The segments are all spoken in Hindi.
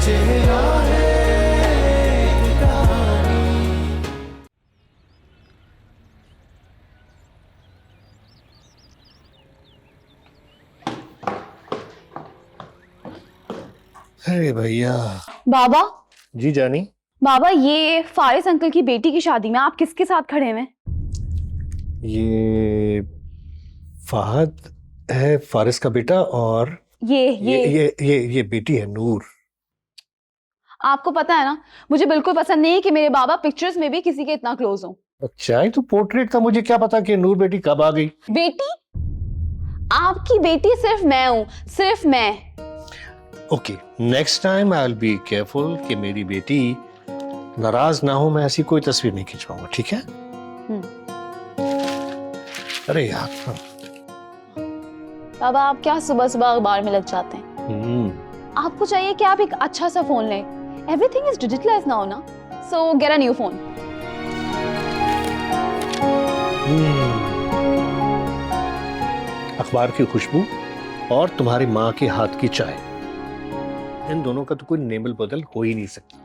चेहरा है एक कहानी। अरे भैया। बाबा जी जानी। बाबा, ये फारिस अंकल की बेटी की शादी में आप किसके साथ खड़े हैं? ये फहद है, फारिस का बेटा, और ये बेटी है नूर। आपको पता है ना, मुझे बिल्कुल पसंद नहीं है कि मेरे बाबा पिक्चर्स में भी किसी के इतना क्लोज हो। अच्छा ही तो पोर्ट्रेट था, मुझे क्या पता कि नूर बेटी कब आ गई। बेटी? आपकी बेटी सिर्फ मैं हूँ, सिर्फ मैं। Okay, next time I will be careful कि मेरी बेटी नाराज ना हो। मैं ऐसी कोई तस्वीर नहीं खिंचवाऊंगा, ठीक है? अरे यार। बाबा, आप क्या सुबह सुबह अखबार में लग जाते हैं? आपको चाहिए कि आप एक अच्छा सा फोन लें। एवरीथिंग इज डिजिटलाइज्ड नाउ ना, सो गेट अ न्यू फोन। अखबार की खुशबू और तुम्हारी माँ के हाथ की चाय, इन दोनों का तो कोई नेमल बदल हो ही नहीं सकता।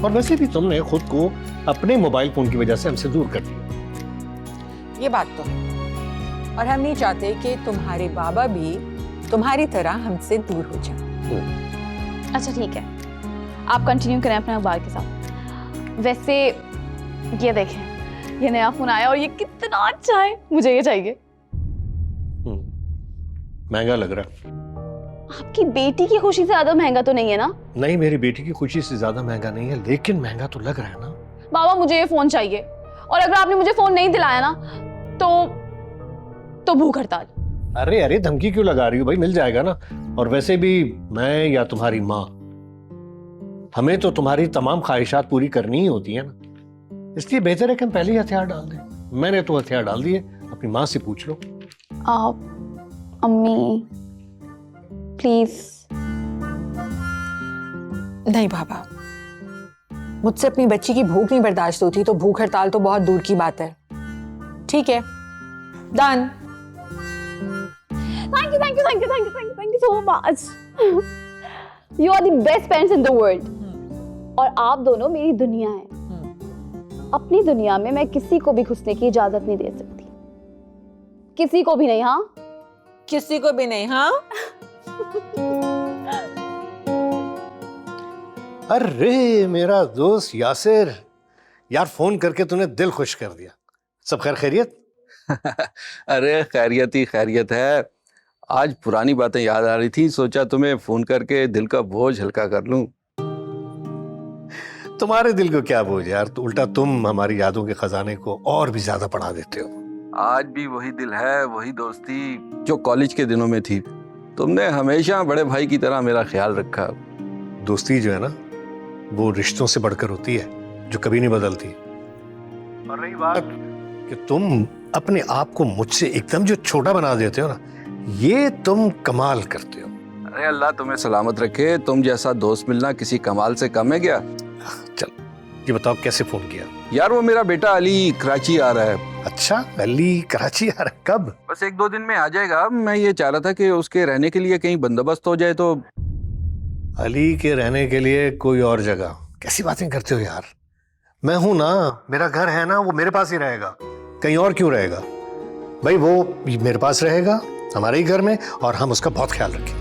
और वैसे भी तुमने खुद को अपने मोबाइल फोन की वजह से हमसे दूर कर दिया। ये बात तो है, और हम नहीं चाहते कि तुम्हारे बाबा भी तुम्हारी तरह हमसे दूर हो जाए। अच्छा ठीक है, आप कंटिन्यू करें अपने अखबार के साथ। वैसे ये देखें, ये नया फोन आया और ये कितना अच्छा है, मुझे ये चाहिए। महंगा लग रहा। आपकी बेटी की खुशी से ज्यादा महंगा तो नहीं है ना? नहीं, मेरी बेटी की खुशी से ज्यादा महंगा नहीं है, लेकिन महंगा तो लग रहा है ना। बाबा, मुझे ये फोन चाहिए, और अगर आपने मुझे फोन नहीं दिलाया ना तो भूख हड़ताल। अरे अरे, धमकी क्यों लगा रही हो भाई, मिल जाएगा ना। और वैसे भी मैं या तुम्हारी माँ, हमें तो तुम्हारी तमाम ख्वाहिशात पूरी करनी ही होती है ना, इसलिए बेहतर है कि हम पहले ही हथियार डाल दें। मैंने तो हथियार डाल दिए, अपनी माँ से पूछ लो। अम्मी प्लीज। नहीं बाबा, मुझसे अपनी बच्ची की भूख नहीं बर्दाश्त होती, तो भूख हड़ताल तो बहुत दूर की बात है। ठीक है, done. Thank you thank you thank you thank you thank you thank you so much. You are the best parents in the world. और आप दोनों मेरी दुनिया हैं। अपनी दुनिया में मैं किसी को भी घुसने की इजाजत नहीं दे सकती, किसी को भी नहीं। हाँ, किसी को भी नहीं। हाँ। अरे मेरा दोस्त यासिर, यार फोन करके तूने दिल खुश कर दिया। सब खैर खैरियत? अरे खैरियत ही खैरियत है। आज पुरानी बातें याद आ रही थी, सोचा तुम्हें फोन करके दिल का बोझ हल्का कर लूं। तुम्हारे दिल को क्या बोझ यार, तो उल्टा तुम हमारी यादों के खजाने को और भी ज्यादा बढ़ा देते हो। आज भी वही दिल है, वही दोस्ती जो कॉलेज के दिनों में थी। तुमने हमेशा बड़े भाई की तरह मेरा ख्याल रखा। दोस्ती जो है ना, वो रिश्तों से बढ़कर होती है, जो कभी नहीं बदलती। और रही बात कि तुम अपने आप को मुझसे एकदम जो छोटा बना देते हो ना, ये तुम कमाल करते हो। अरे अल्लाह तुम्हें सलामत रखे, तुम जैसा दोस्त मिलना किसी कमाल से कम है क्या? चल ये बताओ, कैसे फोन किया? यार वो मेरा बेटा अली कराची आ रहा है। अच्छा, अली कराची आ रहा है, कब? बस 1-2 दिन में आ जाएगा। मैं ये चाह रहा था कि उसके रहने के लिए कहीं बंदोबस्त हो जाए। तो अली के रहने के लिए कोई और जगह? कैसी बातें करते हो यार, मैं हूं ना, मेरा घर है ना, वो मेरे पास ही रहेगा, कहीं और क्यों रहेगा भाई? वो मेरे पास रहेगा, हमारे ही घर में, और हम उसका बहुत ख्याल रखेंगे।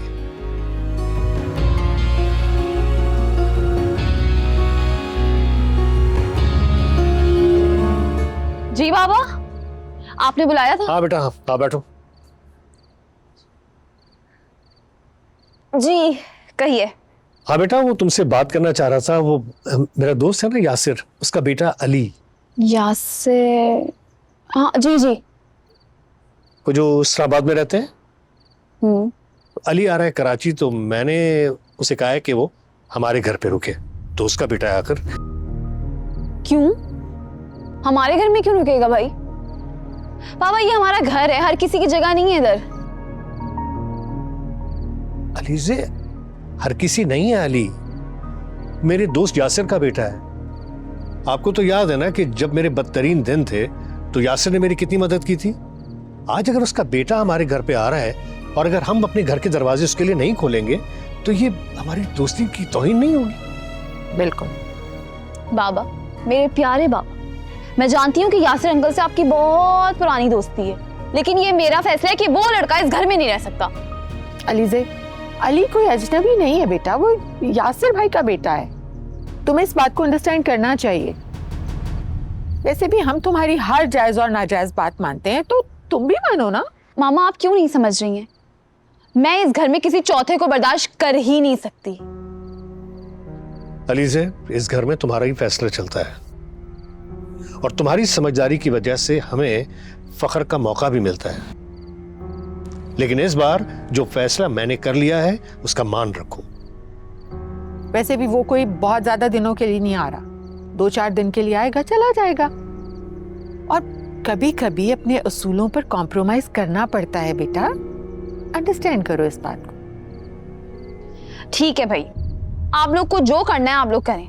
जी बाबा, आपने बुलाया था? हाँ बेटा, हाँ बैठो। जी कहिए। हाँ बेटा, वो तुमसे बात करना चाह रहा था। वो मेरा दोस्त है ना यासिर, उसका बेटा अली। यासिर? हाँ जी जी। वो जो इस्लामाबाद में रहते हैं। अली आ रहा है कराची, तो मैंने उसे कहा है कि वो हमारे घर पे रुके, तो उसका बेटा आकर। क्यों हमारे घर में क्यों रुकेगा भाई? पापा ये हमारा घर है, हर किसी की जगह नहीं है इधर। अली से हर किसी नहीं है। अली मेरे दोस्त यासिर का बेटा है। आपको तो याद है ना कि जब मेरे बदतरीन दिन थे तो यासिर ने मेरी कितनी मदद की थी। आज अगर उसका बेटा हमारे घर पे आ रहा है और अगर हम अपने घर के दरवाजे उसके लिए नहीं खोलेंगे तो ये हमारी दोस्ती की तौहीन नहीं होगी? बिल्कुल। बाबा, मेरे प्यारे बाबा, मैं जानती हूँ कि यासिर अंकल से आपकी बहुत पुरानी दोस्ती है, लेकिन ये मेरा फैसला है कि वो लड़का इस घर में नहीं रह सकता। अलीजे, अली कोई अजनबी नहीं है बेटा, वो यासिर भाई का बेटा है। तुम्हें इस बात को अंडरस्टैंड करना चाहिए। वैसे भी हम तुम्हारी हर जायज और नाजायज बात मानते हैं, तो तुम भी मानो ना। मामा, आप क्यों नहीं समझ रही हैं? मैं इस घर में किसी चौथे को बर्दाश्त कर ही नहीं सकती। अलीजे, इस घर में तुम्हारा ही फैसला चलता है और तुम्हारी समझदारी की वजह से हमें फख्र का मौका भी मिलता है, लेकिन इस बार जो फैसला मैंने कर लिया है उसका मान रखो। वैसे भी वो कोई बहुत ज्यादा दिनों के लिए नहीं आ रहा, 2-4 दिन के लिए आएगा, चला जाएगा। और कभी कभी अपने असूलों पर कॉम्प्रोमाइज करना पड़ता है बेटा, अंडरस्टैंड करो इस बात को। ठीक है भाई, आप लोग को जो करना है आप लोग करें,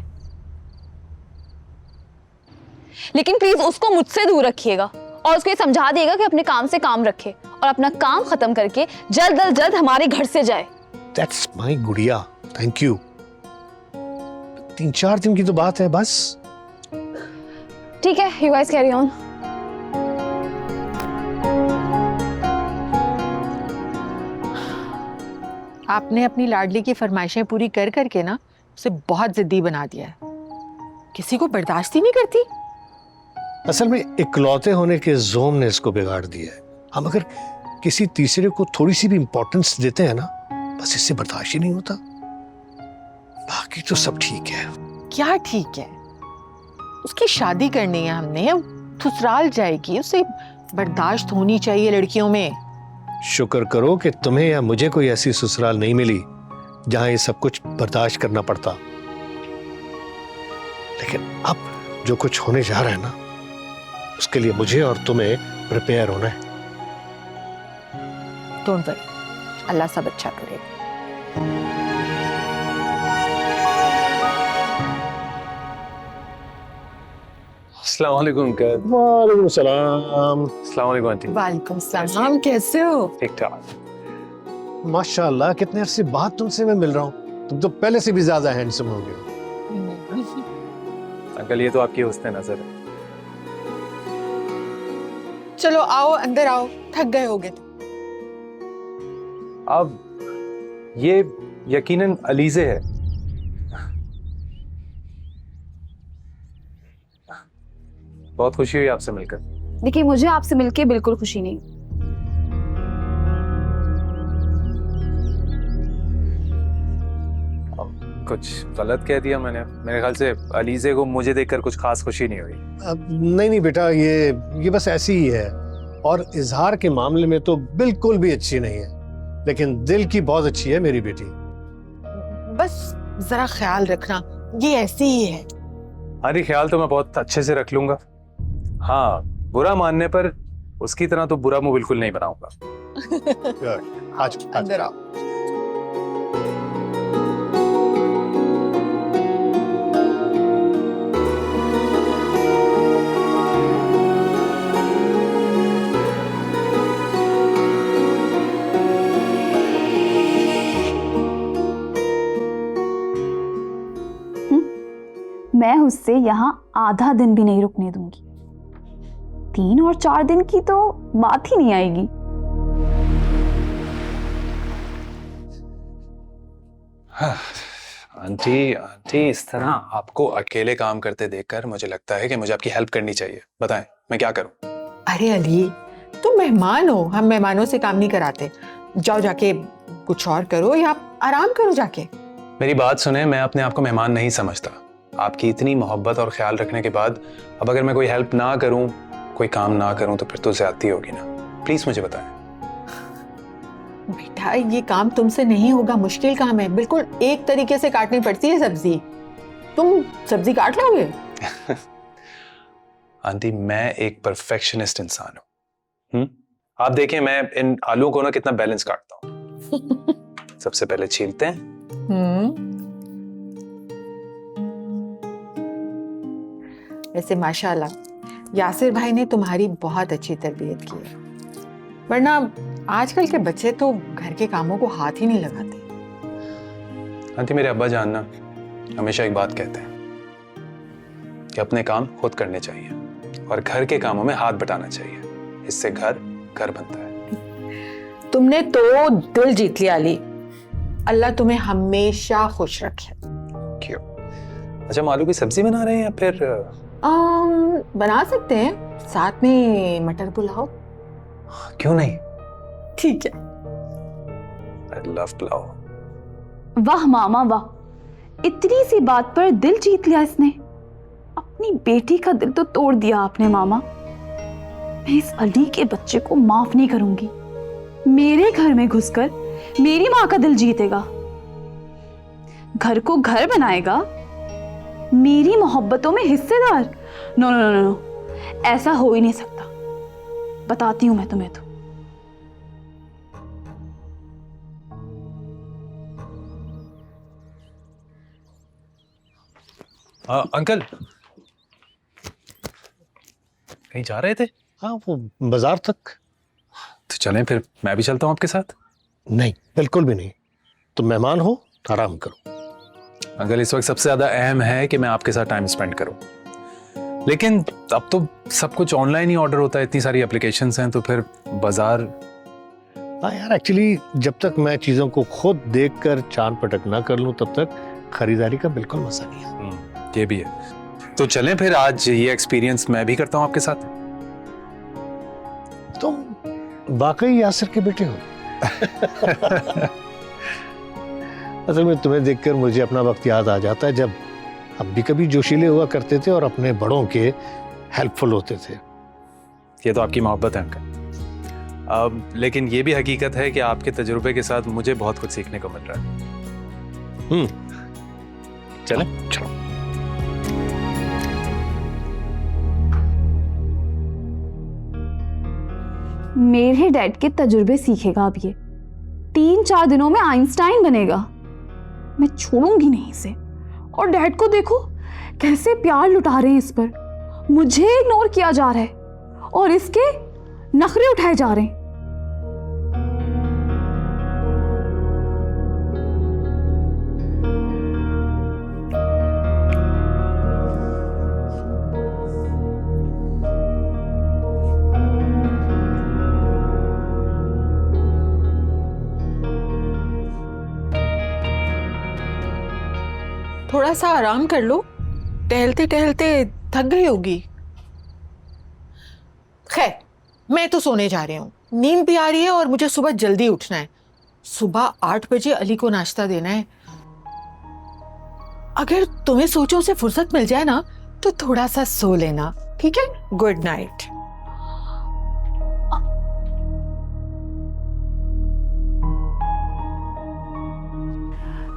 लेकिन प्लीज उसको मुझसे दूर रखिएगा और उसको ये समझा दिएगा कि अपने काम से काम रखे और अपना काम खत्म करके जल्द अज जल्द हमारे घर से जाए। दैट्स माय गुड़िया, थैंक यू। 3-4 दिन की तो बात है बस। ठीक है, यू गाइस कैरी ऑन। आपने अपनी लाडली की फरमाइशें पूरी कर करके ना उसे बहुत जिद्दी बना दिया है, किसी को बर्दाश्त ही नहीं करती। असल में इकलौते होने के जोम ने इसको बिगाड़ दिया है। हम अगर किसी तीसरे को थोड़ी सी भी इंपॉर्टेंस देते हैं ना, बस इससे बर्दाश्त ही नहीं होता। बाकी तो सब ठीक है। क्या ठीक है? उसकी शादी करनी है हमने, ससुराल जाएगी, उसे बर्दाश्त होनी चाहिए लड़कियों में। शुक्र करो कि तुम्हें या मुझे कोई ऐसी ससुराल नहीं मिली जहां ये सब कुछ बर्दाश्त करना पड़ता। लेकिन अब जो कुछ होने जा रहा है ना, उसके लिए मुझे और तुम्हें प्रिपेयर होना है। डोंट वरी, अल्लाह सब अच्छा करेगा। अस्सलाम वालेकुम। वालेकुम सलाम। अस्सलाम वालेकुम आंटी। वालेकुम सलाम, कैसे हो? ठीक ठाक। माशाल्लाह, कितने अरसे बाद तुमसे मैं मिल रहा हूँ। तुम तो पहले से भी ज्यादा हैंडसम हो गए हो। अंकल, ये तो आपकी हुस्न नजर है। चलो आओ, अंदर आओ, थक गए होगे तो। अब ये यकीनन अलीजे है। बहुत खुशी हुई आपसे मिलकर। देखिए, मुझे आपसे मिलके बिल्कुल खुशी नहीं। कुछ गलत कह दिया मैंने? मेरे ख्याल से अलीजे को मुझे देखकर कुछ खास खुशी नहीं हुई। नहीं नहीं बेटा, ये बस ऐसी ही है और इजहार के मामले में तो बिल्कुल भी अच्छी नहीं है, लेकिन दिल की बहुत अच्छी है मेरी बेटी। बस जरा ख्याल रखना, ये ऐसी ही है। अरे, ख्याल तो मैं बहुत अच्छे से रख लूंगा। हाँ, बुरा मानने पर उसकी तरह तो बुरा मुंह बिल्कुल नहीं बनाऊंगा। आज अंदर आओ। मैं उससे यहाँ आधा दिन भी नहीं रुकने दूंगी। 3 और 4 दिन की तो बात ही नहीं आएगी। आंटी, इस तरह आपको अकेले काम करते देखकर मुझे लगता है कि मुझे आपकी हेल्प करनी चाहिए। बताएं, मैं क्या करूं? अरे अली, तुम मेहमान हो, हम मेहमानों से काम नहीं कराते। जाओ, जाके कुछ और करो या आराम करो जाके। मेरी बात सुने, मैं अपने आप को मेहमान नहीं समझता। आपकी इतनी मोहब्बत और ख्याल रखने के बाद अब अगर मैं कोई हेल्प ना करूं, कोई काम ना करूं, तो फिर तो ज्यादती होगी ना। प्लीज मुझे बताएं। बेटा, ये काम तुमसे नहीं होगा, मुश्किल काम है। बिल्कुल एक तरीके से काटनी पड़ती है सब्जी। तुम सब्जी काट लोगे? आंटी, मैं एक परफेक्शनिस्ट इंसान हूं। आप देखें, मैं इन आलूओं को ना कितना बैलेंस काटता हूं। सबसे पहले छीलते हैं। वैसे माशाल्लाह, यासिर भाई ने तुम्हारी बहुत अच्छी तरबियत की है, वरना आजकल के बच्चे तो घर के कामों को हाथ ही नहीं लगाते। आंटी, मेरे अब्बा जान ना हमेशा एक बात कहते हैं कि अपने काम खुद करने चाहिए और घर के कामों में हाथ बटाना चाहिए, इससे घर घर बनता है। तुमने तो दिल जीत लिया अली, अल्लाह तुम्हें हमेशा खुश रखे। क्यों? अच्छा, हम आलू की सब्जी बना रहे हैं या फिर बना सकते हैं, साथ में मटर पुलाव। क्यों नहीं? ठीक है। I love pulao. वाह मामा वाह, इतनी सी बात पर दिल जीत लिया इसने। अपनी बेटी का दिल तो तोड़ दिया आपने मामा। मैं इस अली के बच्चे को माफ नहीं करूंगी। मेरे घर में घुसकर मेरी माँ का दिल जीतेगा, घर को घर बनाएगा, मेरी मोहब्बतों में हिस्सेदार। नो नो नो नो, ऐसा हो ही नहीं सकता। बताती हूं मैं तुम्हें तो। अंकल कहीं जा रहे थे? हाँ, वो बाजार तक। तो चलें फिर, मैं भी चलता हूँ आपके साथ। नहीं, बिल्कुल भी नहीं। तुम मेहमान हो, आराम करो। अंकल, इस वक्त सबसे ज्यादा अहम है कि मैं आपके साथ टाइम स्पेंड करूं, लेकिन अब तो सब कुछ ऑनलाइन ही ऑर्डर होता है, इतनी सारी एप्लीकेशंस हैं, तो फिर बाजार। हाँ यार, एक्चुअली जब तक मैं चीज़ों को खुद देखकर चांद पटक ना कर लूँ तब तक खरीदारी का बिल्कुल मजा नहीं आता। ये भी है। तो चलें फिर, आज ये एक्सपीरियंस मैं भी करता हूँ आपके साथ। तुम वाकई यासिर के बेटे हो। असल में तुम्हें देखकर मुझे अपना वक्त याद आ जाता है जब अब भी कभी जोशीले हुआ करते थे और अपने बड़ों के हेल्पफुल होते थे। ये तो आपकी मोहब्बत है अंकल। लेकिन ये भी हकीकत है कि आपके तजुर्बे के साथ मुझे बहुत कुछ सीखने को मिल रहा है। चलें? चलो। मेरे डैड के तजुर्बे सीखेगा अब ये। 3-4 दिनों में आइंस्टाइन बनेगा। मैं छोड़ूंगी नहीं इसे। और डैड को देखो कैसे प्यार लुटा रहे हैं इस पर। मुझे इग्नोर किया जा रहा है और इसके नखरे उठाए जा रहे हैं। थोड़ा सा आराम कर लो, टहलते टहलते थक गई होगी। खैर, मैं तो सोने जा रही हूँ, नींद भी आ रही है और मुझे सुबह जल्दी उठना है। सुबह 8 बजे अली को नाश्ता देना है। अगर तुम्हें सोचों से फुर्सत मिल जाए ना तो थोड़ा सा सो लेना, ठीक है? Good night.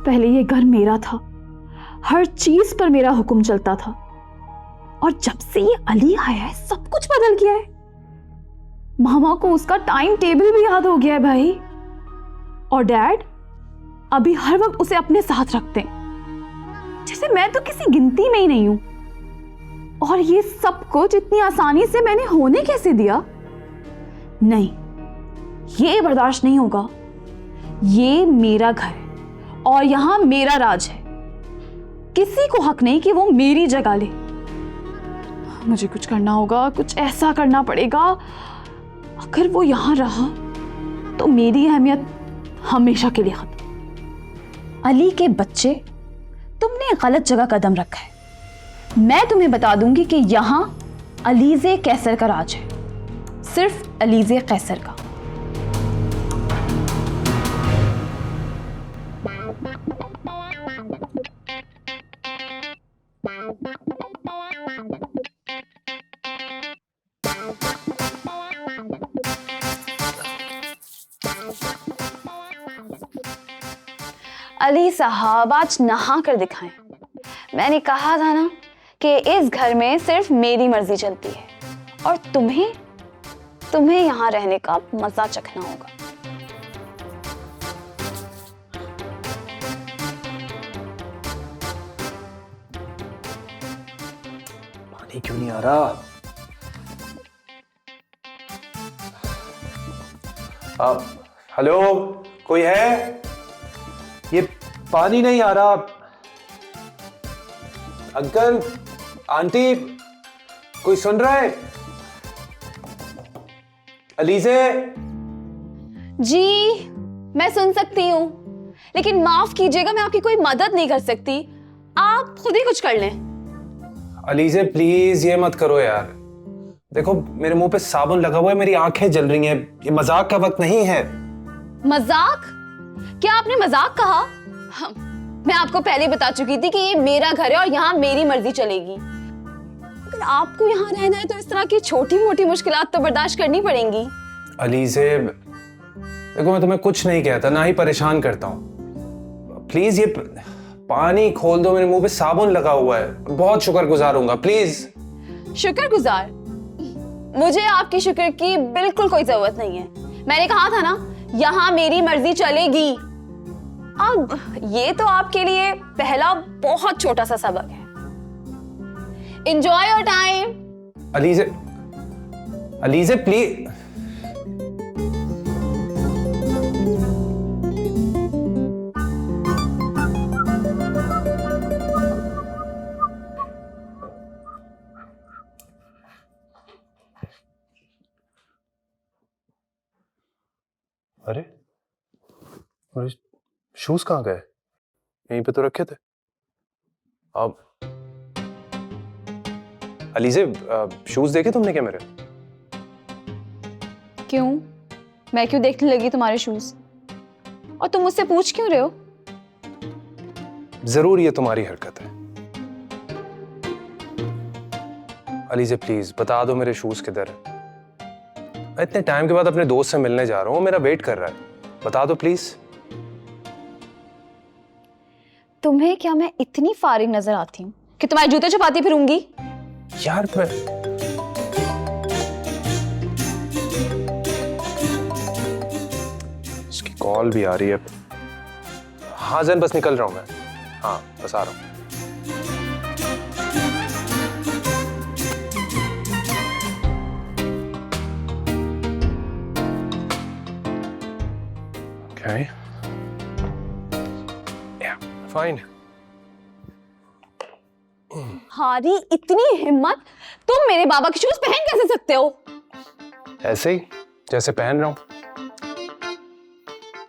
पहले ये घर मेरा था, हर चीज पर मेरा हुक्म चलता था, और जब से ये अली आया है सब कुछ बदल गया है। मामा को उसका टाइम टेबल भी याद हो गया है भाई। और डैड अभी हर वक्त उसे अपने साथ रखते हैं, जैसे मैं तो किसी गिनती में ही नहीं हूं। और ये सब कुछ इतनी आसानी से मैंने होने कैसे दिया? नहीं, ये बर्दाश्त नहीं होगा। ये मेरा घर है और यहां मेरा राज है। किसी को हक नहीं कि वो मेरी जगह ले। मुझे कुछ करना होगा, कुछ ऐसा करना पड़ेगा। अगर वो यहां रहा तो मेरी अहमियत हमेशा के लिए खत्म। अली के बच्चे, तुमने गलत जगह कदम रखा है। मैं तुम्हें बता दूंगी कि यहां अलीज़े कैसर का राज है, सिर्फ अलीज़े कैसर का। अली साहब आज नहा कर दिखाएं। मैंने कहा था ना कि इस घर में सिर्फ मेरी मर्जी चलती है और तुम्हें यहां रहने का मजा चखना होगा। पानी क्यों नहीं आ रहा? हेलो, कोई है? ये पानी नहीं आ रहा। अंकल, आंटी, कोई सुन रहा है? अलीजे? जी मैं सुन सकती हूँ, लेकिन माफ कीजिएगा मैं आपकी कोई मदद नहीं कर सकती, आप खुद ही कुछ कर लें। अलीजे प्लीज ये मत करो यार। देखो मेरे मुंह पे साबुन लगा हुआ है, मेरी आंखें जल रही हैं, ये मजाक का वक्त नहीं है। मजाक? क्या आपने मजाक कहा? मैं आपको पहले बता चुकी थी कि ये मेरा घर है और यहाँ मेरी मर्जी चलेगी। अगर आपको यहाँ रहना है तो इस तरह की छोटी मोटी मुश्किलात तो बर्दाश्त करनी पड़ेंगी। अलीजे देखो मैं तुम्हें कुछ नहीं कहता, ना ही परेशान करता हूँ। प्लीज ये पानी खोल दो, मेरे मुंह पे साबुन लगा हुआ है। बहुत शुक्रगुजार हूँगा, प्लीज। शुक्रगुजार? मुझे आपकी शुक्र की बिल्कुल कोई जरूरत नहीं है। मैंने कहा था ना यहाँ मेरी मर्जी चलेगी। अब ये तो आपके लिए पहला बहुत छोटा सा सबक है। Enjoy your time. Alizeh, Alizeh please. अरे और शूज कहाँ गए? यहीं पे तो रखे थे। अब अलीजे शूज देखे तुमने क्या मेरे? क्यों? मैं क्यों देखने लगी तुम्हारे शूज? और तुम मुझसे पूछ क्यों रहे हो? जरूर ये तुम्हारी हरकत है। अलीजे प्लीज बता दो मेरे शूज किधर है। मैं इतने टाइम के बाद अपने दोस्त से मिलने जा रहा हूँ, मेरा वेट कर रहा है। बता दो प्लीज। तुम्हें क्या मैं इतनी फारिग नजर आती हूँ कि तुम्हारे जूते छुपाती फिरूंगी? यार मैं इसकी कॉल भी आ रही है। हाँ जैन बस निकल रहा हूं मैं। हाँ बस आ रहा हूं। Okay. Yeah, fine. हारी इतनी हिम्मत, तुम मेरे बाबा के शूज पहन कैसे सकते हो? ऐसे ही जैसे पहन रहा हूं।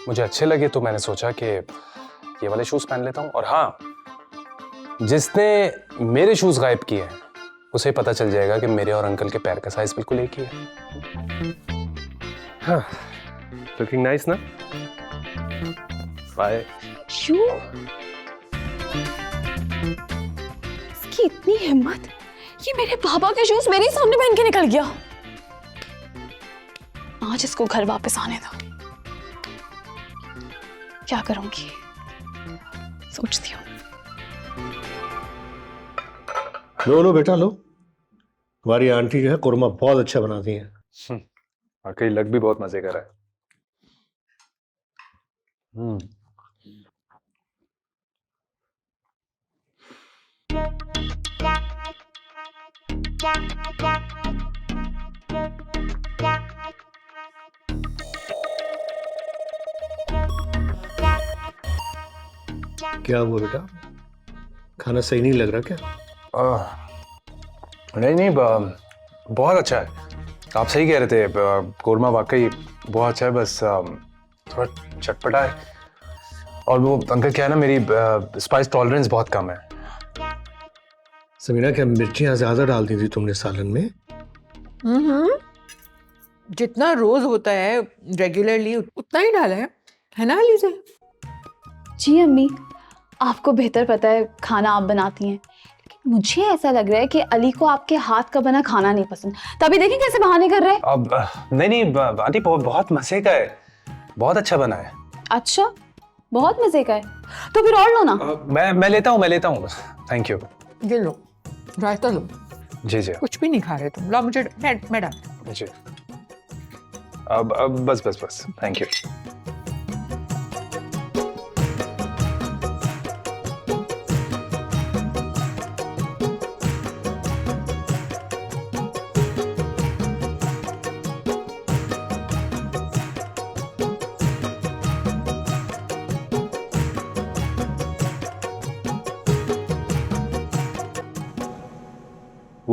मुझे अच्छे लगे तो मैंने सोचा कि ये वाले शूज पहन लेता हूं। और हाँ, जिसने मेरे शूज गायब किए हैं उसे पता चल जाएगा कि मेरे और अंकल के पैर का साइज बिल्कुल एक ही है। हाँ, लुकिंग नाइस ना? बाय। शू? इसकी इतनी हिम्मत, ये मेरे बाबा के शूज मेरे सामने पहन के निकल गया। आज इसको घर वापस आने दो। क्या करूंगी सोचती हूँ। लो बेटा लो, हमारी आंटी जो है कुरमा बहुत अच्छा बनाती है। वाकई लग भी बहुत मजे का रहा है। क्या हुआ बेटा, खाना सही नहीं लग रहा क्या? नहीं बहुत अच्छा है। आप सही कह रहे थे, कोरमा वाकई बहुत अच्छा है, बस थोड़ा चटपटा है। और वो अंकल क्या है ना, मेरी स्पाइस टॉलरेंस बहुत कम है। समीना क्या मिर्चियाँ ज्यादा डाल दी थी तुमने सालन में? जितना रोज होता है रेगुलरली उतना ही डाला है ना अलीजे? जी अम्मी, आपको बेहतर पता है खाना आप बनाती हैं, लेकिन मुझे ऐसा लग रहा है कि अली को आपके हाथ का बना खाना नहीं पसंद। तभी देखिए कैसे बहाने कर रहा है। अब नहीं आंटी बहुत मजे का है, बहुत अच्छा बना है। अच्छा, बहुत मजे का है, तो फिर और लो ना। मैं लेता हूँ। Thank you. ये लो, रायता लो। जी कुछ भी नहीं खा रहे तुम, ला मुझे मैं डाल। जी अब बस थैंक यू।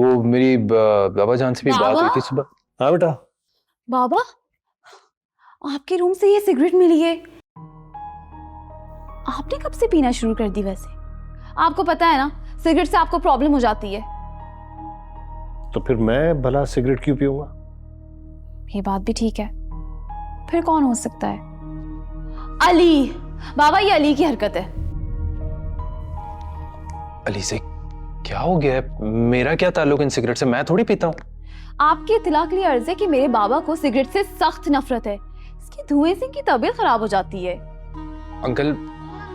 वो मेरी बाबा जान से भी बात हुई बाबा? थी सुबह। हाँ बेटा। बाबा, आपके रूम से ये सिगरेट मिली है। आपने कब से पीना शुरू कर दी वैसे? आपको पता है ना, सिगरेट से आपको प्रॉब्लम हो जाती है। तो फिर मैं भला सिगरेट क्यों पीऊंगा? ये बात भी ठीक है। फिर कौन हो सकता है? अली। बाबा, ये अली की हरकत है। अली से क्या हो गया है? मेरा क्या ताल्लुक इन सिगरेट से? मैं थोड़ी पीता हूँ। आपकी इत्तला के लिए अर्ज है कि मेरे बाबा को सिगरेट से सख्त नफरत है। इसके धुएं से इनकी तबीयत खराब हो जाती है। अंकल,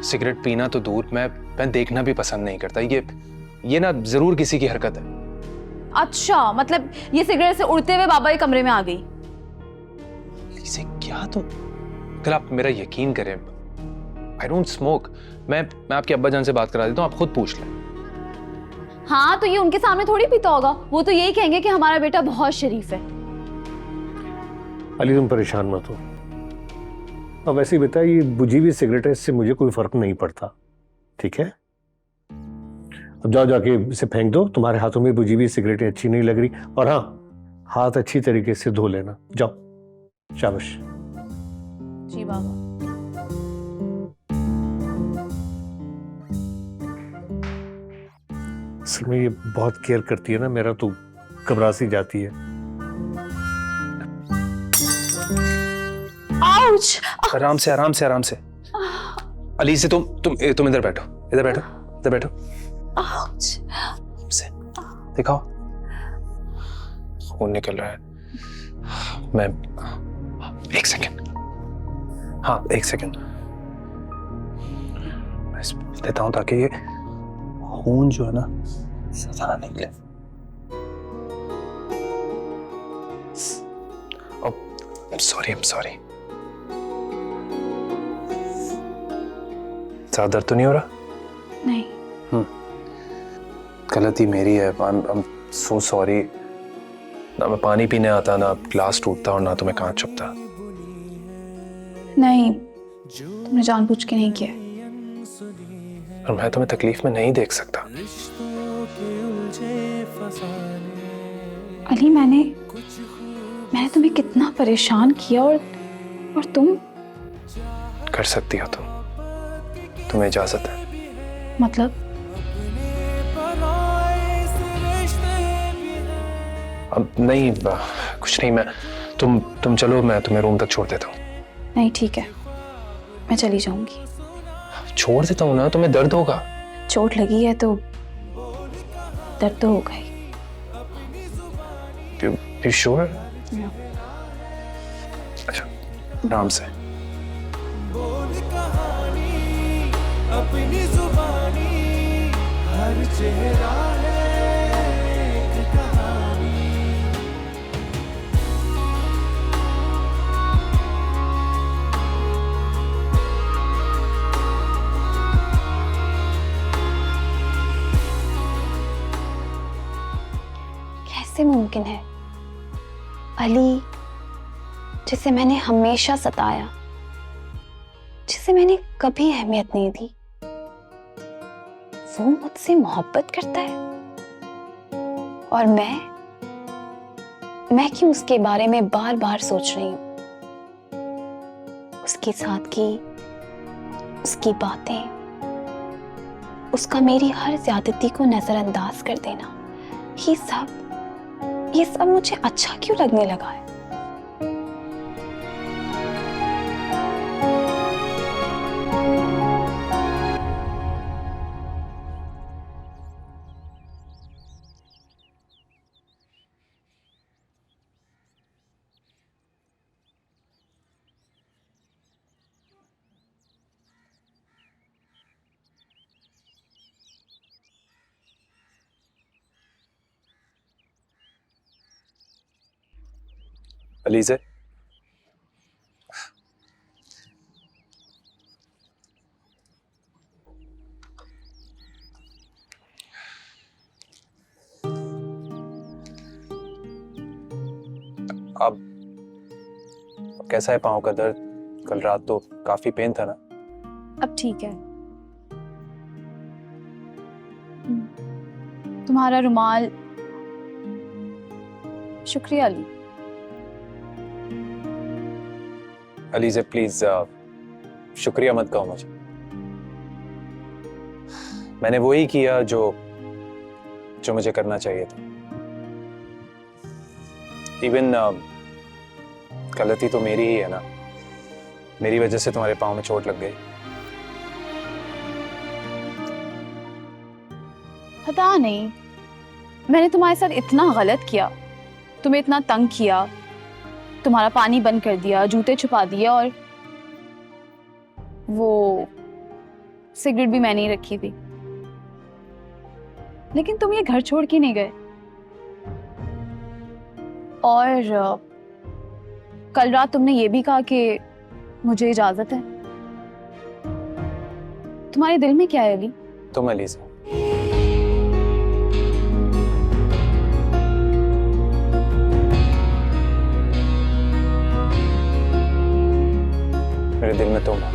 सिगरेट पीना तो दूर, मैं देखना भी पसंद नहीं करता। ये ना जरूर किसी की हरकत है। अच्छा, मतलब ये सिगरेट से उड़ते हुए बाबा के कमरे में आ गई। इसे क्या तुम? अंकल, आप मेरा यकीन करें, आई डोंट स्मोक। मैं आपके अब्बा जान से बात करा देता हूँ, आप खुद पूछ लें। हाँ, तो ये उनके सामने थोड़ी पीता होगा। वो तो यही कहेंगे कि हमारा बेटा बहुत शरीफ है। अली तुम परेशान मत हो। अब वैसे ही बेटा, ये बुझी हुई सिगरेट है, इससे मुझे कोई फर्क नहीं पड़ता, ठीक है? अब जाओ जाके इसे फेंक दो। तुम्हारे हाथों में बुझी हुई सिगरेटें अच्छी नहीं लग रही। और हाँ, हाथ अच्छी तरीके से धो लेना। जाओ, शाबाश। जी बाबा। असल में ये बहुत केयर करती है ना, मेरा तो घबरा सी जाती है। आउच! आराम से, आराम से, आराम से। अली से तुम इधर बैठो, इधर बैठो, इधर बैठो। आउच! से दिखाओ, खून निकल रहा है। मैं एक सेकेंड, हाँ एक सेकेंड, मैं देता हूँ ताकि ये खून जो है ना ज्यादा ना निकले। I'm sorry। ज्यादा दर्द तो नहीं हो रहा? नहीं। गलती मेरी है। I'm so sorry। ना मैं पानी पीने आता, ना ग्लास टूटता और ना तो मैं कांच चुपता। नहीं, तुमने जानबूझ के नहीं किया। और मैं तुम्हें तकलीफ में नहीं देख सकता। अली, मैंने तुम्हें कितना परेशान किया और तुम कर सकती हो तुम, तुम्हें इजाजत है। मतलब? अब नहीं, कुछ नहीं। मैं तुम चलो, मैं तुम्हें रूम तक छोड़ देता हूँ। नहीं, ठीक है, मैं चली जाऊंगी। छोड़ देता हूँ ना, तुम्हें दर्द होगा। चोट लगी है तो दर्द तो होगा ही। You sure? अच्छा, आराम से। बोल कहानी अपनी जुबानी, हर चेहरा है एक कहानी। कैसे मुमकिन है अली, जिसे मैंने हमेशा सताया, जिसे मैंने कभी अहमियत नहीं दी, वो मुझसे मोहब्बत करता है? और मैं क्यों उसके बारे में बार बार सोच रही हूं? उसकी सादगी, उसकी बातें, उसका मेरी हर ज्यादती को नजरअंदाज कर देना, ये सब मुझे अच्छा क्यों लगने लगा है? अली से अब कैसा है पाँव का दर्द? कल रात तो काफी पेन था ना? अब ठीक है। तुम्हारा रुमाल शुक्रिया अली। अलीज़े प्लीज शुक्रिया मत कहो मुझे। मैंने वही किया जो मुझे करना चाहिए था। इवन गलती तो मेरी ही है ना, मेरी वजह से तुम्हारे पाँव में चोट लग गई। पता नहीं मैंने तुम्हारे साथ इतना गलत किया, तुम्हें इतना तंग किया, तुम्हारा पानी बंद कर दिया, जूते छुपा दिए, और वो सिगरेट भी मैंने ही रखी थी। लेकिन तुम ये घर छोड़ के नहीं गए। और कल रात तुमने ये भी कहा कि मुझे इजाजत है। तुम्हारे दिल में क्या है अली? तुम अलीज़ा, मेरे दिल में तुम हो।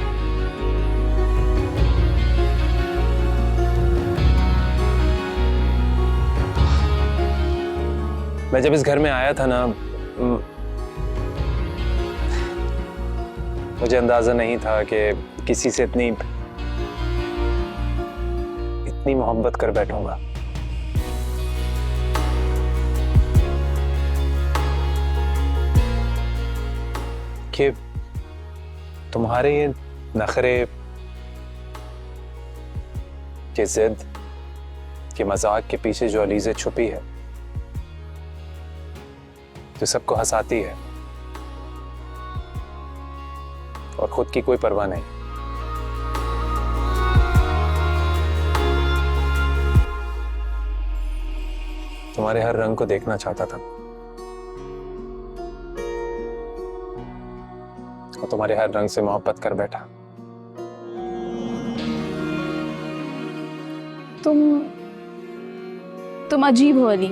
मैं जब इस घर में आया था ना, मुझे अंदाजा नहीं था कि किसी से इतनी मोहब्बत कर बैठूंगा। कि तुम्हारे ये नखरे, ये जिद, कि मजाक के पीछे जो अलीज़े छुपी है, जो सबको हंसाती है और खुद की कोई परवाह नहीं। तुम्हारे हर रंग को देखना चाहता था और तुम्हारे हर रंग से मोहब्बत कर बैठा। तुम अजीब हो अली।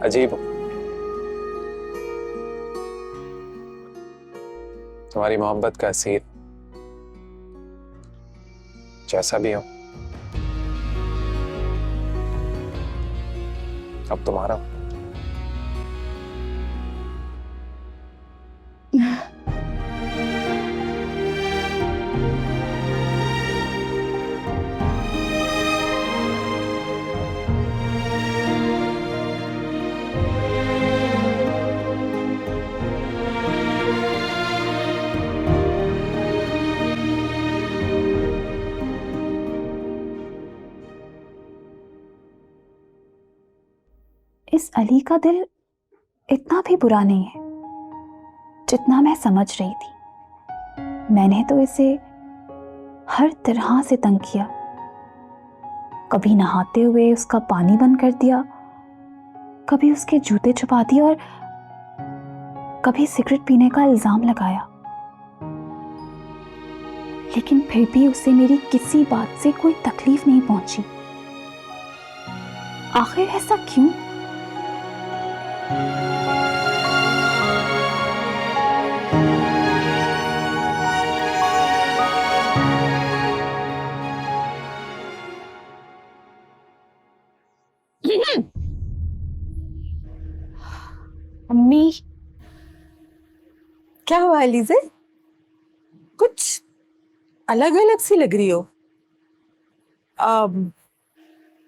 अजीब हो? तुम्हारी मोहब्बत का असीर जैसा भी हो, अब तुम्हारा हो। इस अली का दिल इतना भी बुरा नहीं है जितना मैं समझ रही थी। मैंने तो इसे हर तरह से तंग किया। कभी नहाते हुए उसका पानी बंद कर दिया, कभी उसके जूते छुपा दिए, और कभी सिगरेट पीने का इल्जाम लगाया। लेकिन फिर भी उसे मेरी किसी बात से कोई तकलीफ नहीं पहुंची। आखिर ऐसा क्यों? अम्मी, क्या हुआ अलीज़े? कुछ अलग अलग सी लग रही हो।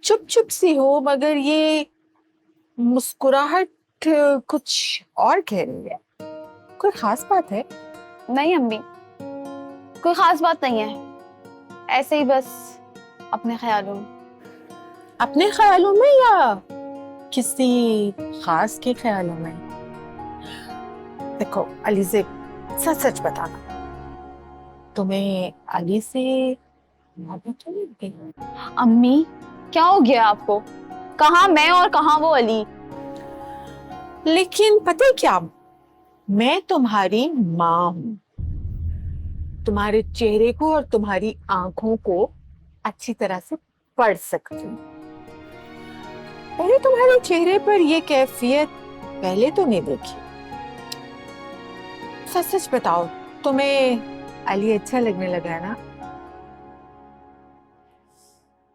चुप चुप सी हो, मगर ये मुस्कुराहट कुछ और कह रही है। कोई खास बात है? नहीं अम्मी, कोई खास बात नहीं है, ऐसे ही बस अपने ख्यालों में। अपने ख्यालों में या किसी खास के ख्यालों में? देखो अलीज़े, सच सच बताना, तुम्हें अली से मोहब्बत तो नहीं होगी? अम्मी, क्या हो गया आपको? कहाँ मैं और कहाँ वो अली? लेकिन पता है क्या, मैं तुम्हारी माँ हूं। तुम्हारे चेहरे को और तुम्हारी आंखों को अच्छी तरह से पढ़ सकती हूँ। पहले तुम्हारे चेहरे पर ये कैफियत पहले तो नहीं देखी। सच सच बताओ, तुम्हें अली अच्छा लगने लगा है ना?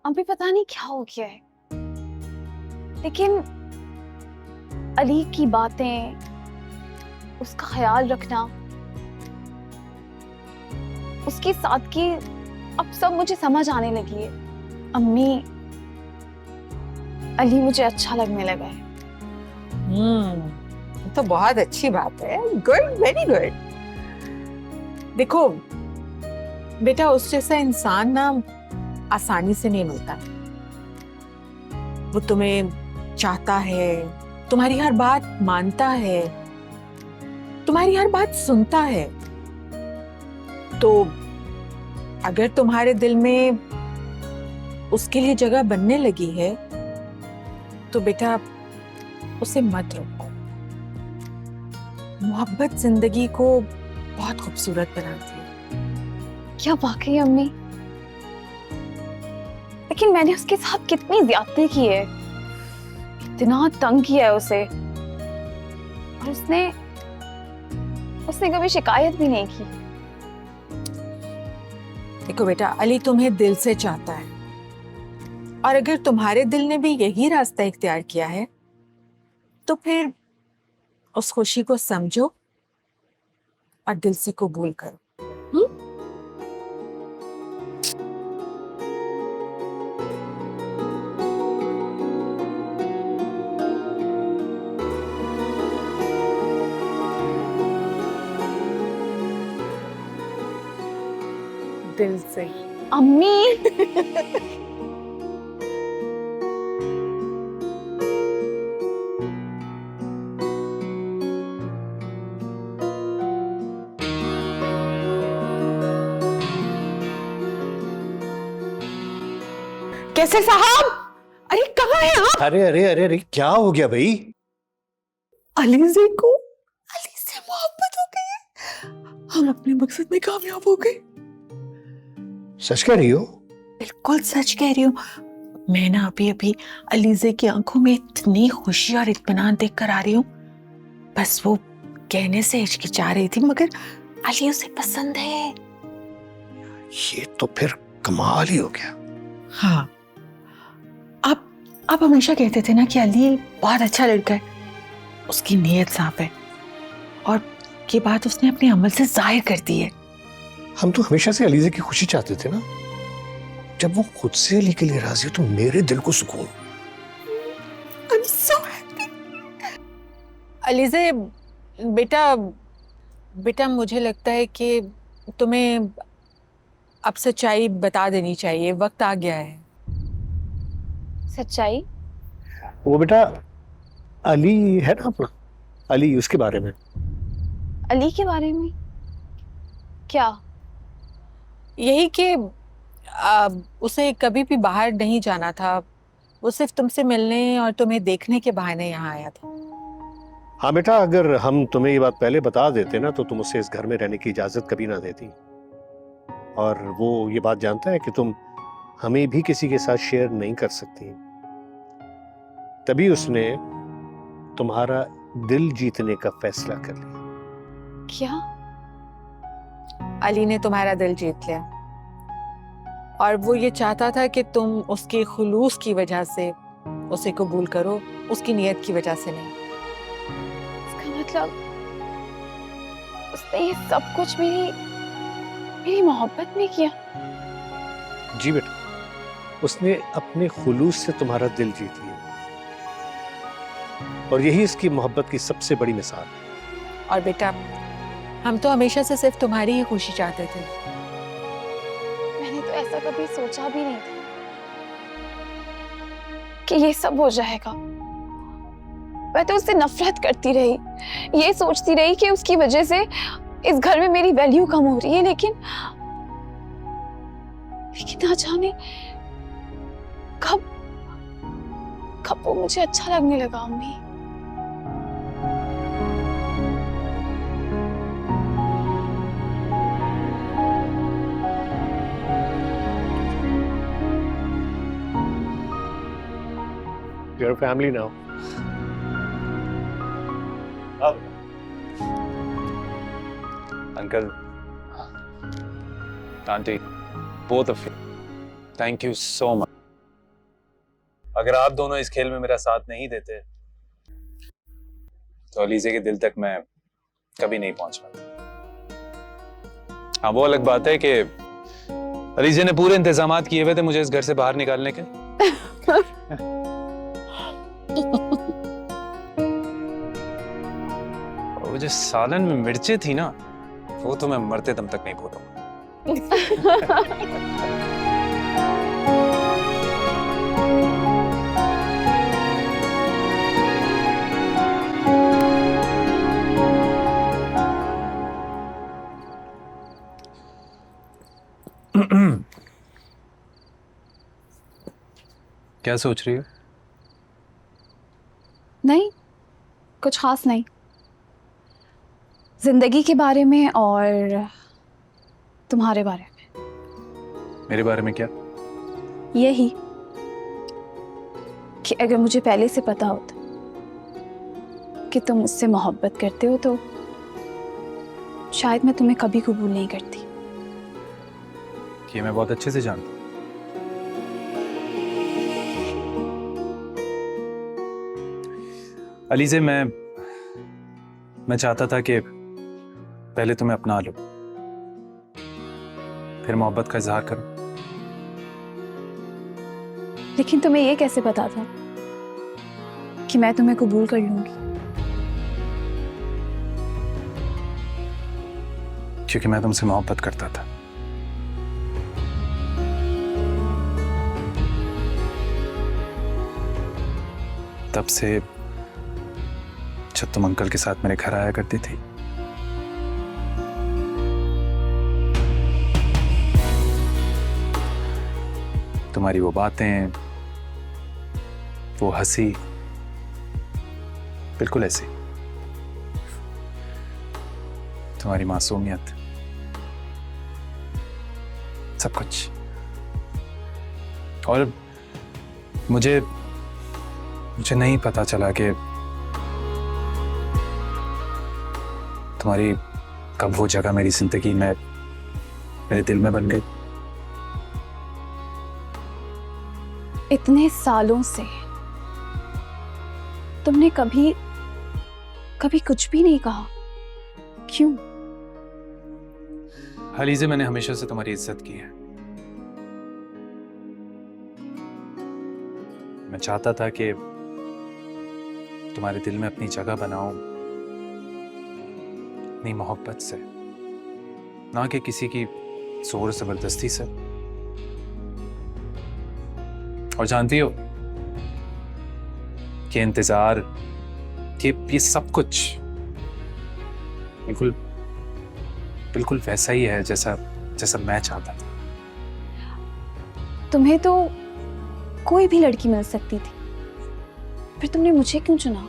अभी पता नहीं क्या हो गया है, लेकिन अली की बातें, उसका ख्याल रखना, उसकी सादगी अब सब मुझे समझ आने लगी है। अम्मी, अली मुझे अच्छा लगने लगा है। तो बहुत अच्छी बात है। Good, very good. देखो बेटा, उस जैसा इंसान ना आसानी से नहीं मिलता। वो तुम्हें चाहता है, तुम्हारी हर बात मानता है, तुम्हारी हर बात सुनता है। तो अगर तुम्हारे दिल में उसके लिए जगह बनने लगी है तो बेटा उसे मत रोको। मोहब्बत जिंदगी को बहुत खूबसूरत बनाती है। क्या वाकई अम्मी? लेकिन मैंने उसके साथ कितनी ज्यादती की है, कितना तंग किया है उसे, और उसने कभी शिकायत भी नहीं की। देखो बेटा, अली तुम्हें दिल से चाहता है, और अगर तुम्हारे दिल ने भी यही रास्ता इख्तियार किया है तो फिर उस खुशी को समझो और दिल से कबूल करो। दिल से। अम्मी कैसे साहब? अरे कहाँ है आप? अरे अरे अरे अरे, क्या हो गया भाई? अली से मोहब्बत हो गई है। हम अपने मकसद में कामयाब हो गए। सच कह रही हो? बिल्कुल सच कह रही हूँ। मैं ना अभी अभी अलीजे की आंखों में इतनी खुशी और इत्मीनान देख कर आ रही हूँ। बस वो कहने से हिचकिचा रही थी, मगर अली उसे पसंद है। ये तो फिर कमाल ही हो गया। हाँ, आप हमेशा कहते थे ना कि अली बहुत अच्छा लड़का है, उसकी नीयत साफ है, और ये बात उसने अपने अमल से जाहिर कर दी है। हम तो हमेशा से अलीजे की खुशी चाहते थे ना। जब वो खुद से अली के लिए राजी हो तो मेरे दिल को सुकून। I'm so happy. अलीजे बेटा मुझे लगता है कि तुम्हें अब सच्चाई बता देनी चाहिए। वक्त आ गया है। सच्चाई? वो बेटा अली है ना अपना, अली, उसके बारे में। अली के बारे में क्या? यही कि उसे कभी भी बाहर नहीं जाना था। वो सिर्फ तुमसे मिलने और तुम्हें देखने के बहाने यहाँ आया था। हाँ बेटा, अगर हम तुम्हें ये बात पहले बता देते ना तो तुम उसे इस घर में रहने की इजाजत कभी ना देती। और वो ये बात जानता है कि तुम हमें भी किसी के साथ शेयर नहीं कर सकती। तभी उसने तुम्हारा दिल जीतने का फैसला कर लिया। क्या? अली ने तुम्हारा दिल जीत लिया, और वो ये चाहता था कि तुम उसके खुलूस की वजह से उसे कबूल करो, उसकी नीयत की वजह से नहीं। इसका मतलब उसने ये सब कुछ मेरी मोहब्बत में किया? जी बेटा, उसने अपने खुलूस से तुम्हारा दिल जीत लिया, और यही इसकी मोहब्बत की सबसे बड़ी मिसाल है। और बेटा, हम तो हमेशा से सिर्फ तुम्हारी ही खुशी चाहते थे। मैंने तो ऐसा कभी सोचा भी नहीं था कि ये सब हो जाएगा। मैं तो उससे नफरत करती रही, ये सोचती रही कि उसकी वजह से इस घर में मेरी वैल्यू कम हो रही है, लेकिन ना जाने कब वो मुझे अच्छा लगने लगा। अम्मी, You're a family now. Uncle, Auntie, both of you, thank you so much. अगर आप दोनों इस खेल में मेरा साथ नहीं देते तो अलीजे के दिल तक मैं कभी नहीं पहुंच पाता। हाँ, वो अलग बात है कि अलीजे ने पूरे इंतजामात किए हुए थे मुझे इस घर से बाहर निकालने के। वो जो सालन में मिर्चें थी ना, वो तो मैं मरते दम तक नहीं भूलूंगा। क्या सोच रही हो? नहीं, कुछ खास नहीं। जिंदगी के बारे में और तुम्हारे बारे में। मेरे बारे में क्या? यही कि अगर मुझे पहले से पता होता कि तुम मुझसे मोहब्बत करते हो तो शायद मैं तुम्हें कभी कबूल नहीं करती। कि मैं बहुत अच्छे से जानता हूँ। अलीजे, मैं चाहता था कि पहले तुम्हें अपना लो, फिर मोहब्बत का इजहार करो। लेकिन तुम्हें ये कैसे पता था कि मैं तुम्हें कबूल कर लूंगी? क्योंकि मैं तुमसे मोहब्बत करता था। तब से जब तुम अंकल के साथ मेरे घर आया करती थी, तुम्हारी वो बातें, वो हंसी, बिल्कुल ऐसी। तुम्हारी मासूमियत, सब कुछ। और मुझे नहीं पता चला कि तुम्हारी कब वो जगह मेरी जिंदगी में, मेरे दिल में बन गई। इतने सालों से तुमने कभी कुछ भी नहीं कहा, क्यों? अलीजे, मैंने हमेशा से तुम्हारी इज्जत की है। मैं चाहता था कि तुम्हारे दिल में अपनी जगह बनाऊं, अपनी मोहब्बत से, ना कि किसी की जोर जबरदस्ती से। और जानती हो कि इंतजार, ये सब कुछ बिल्कुल वैसा ही है जैसा मैं चाहता था। तुम्हें तो कोई भी लड़की मिल सकती थी, फिर तुमने मुझे क्यों चुना?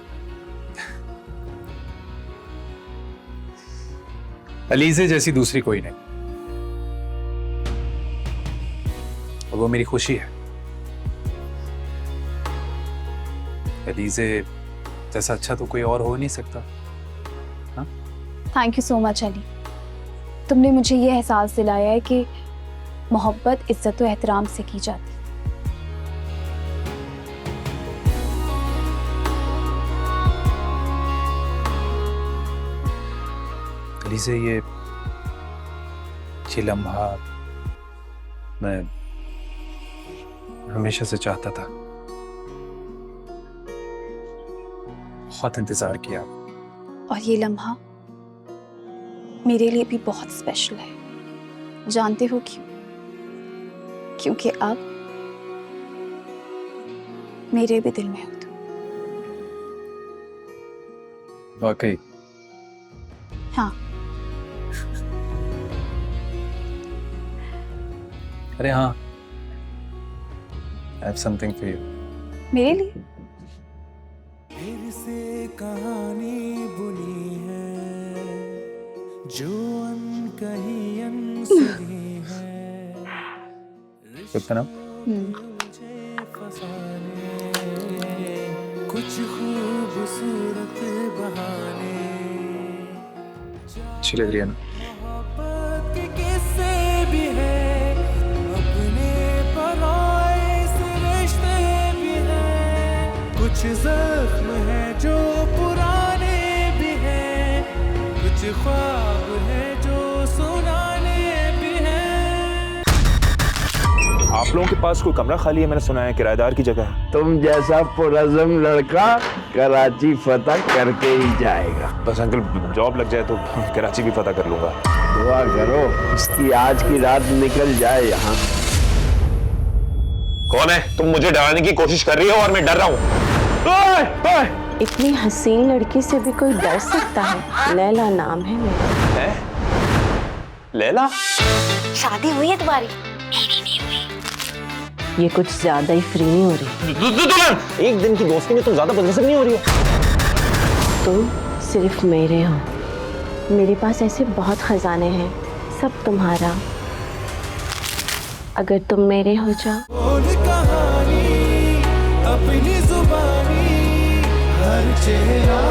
अलीजे जैसी दूसरी कोई नहीं, और वो मेरी खुशी है। अलीजे जैसा अच्छा तो कोई और हो नहीं सकता। Thank you so much Ali, तुमने मुझे ये एहसास दिलाया है कि मोहब्बत इज्जत और एहतराम से की जाती है। अलीजे, ये लम्हा मैं हमेशा से चाहता था, बहुत इंतजार किया। और ये लम्हा मेरे लिए भी बहुत स्पेशल है। जानते हो क्यों? क्योंकि अब मेरे भी दिल में हो तुम। वाकई? हाँ। अरे हाँ, I have something for you. मेरे लिए? फिर से कहानी बुनी है जो अनकही अनसुनी है, कितना नाम? मुझे फसाने कुछ खूबसूरत बहाने। अच्छी लग रही है ना? मोहब्बत के किस्से भी है, अपने पराए से रिश्ते भी है। जख्म है जो पुराने भी हैं, कुछ ख्वाब है जो सुनाने भी हैं। आप लोगों के पास कोई कमरा खाली है? मैंने सुना है किराएदार की जगह है। तुम जैसा पुरज़म लड़का कराची फतह करके ही जाएगा। बस अंकल जॉब लग जाए तो कराची भी पता कर लूंगा। दुआ करो इसकी आज की रात निकल जाए यहाँ। कौन है? तुम मुझे डराने की कोशिश कर रही हो और मैं डर रहा हूँ। इतनी हसीन लड़की से भी कोई डर सकता है? लैला नाम है मेरा। है? लैला? शादी हुई है तुम्हारी? मेरी नहीं हुई। ये कुछ ज्यादा ही फ्री नहीं हो रही। एक दिन की दोस्ती में तुम ज्यादा बदनसीब नहीं हो रही हो? तुम सिर्फ मेरे हो। मेरे पास ऐसे बहुत खजाने हैं, सब तुम्हारा। अगर तुम मेरे हो जाओ। बोल कहानी अपनी जुबानी, हर चेहरा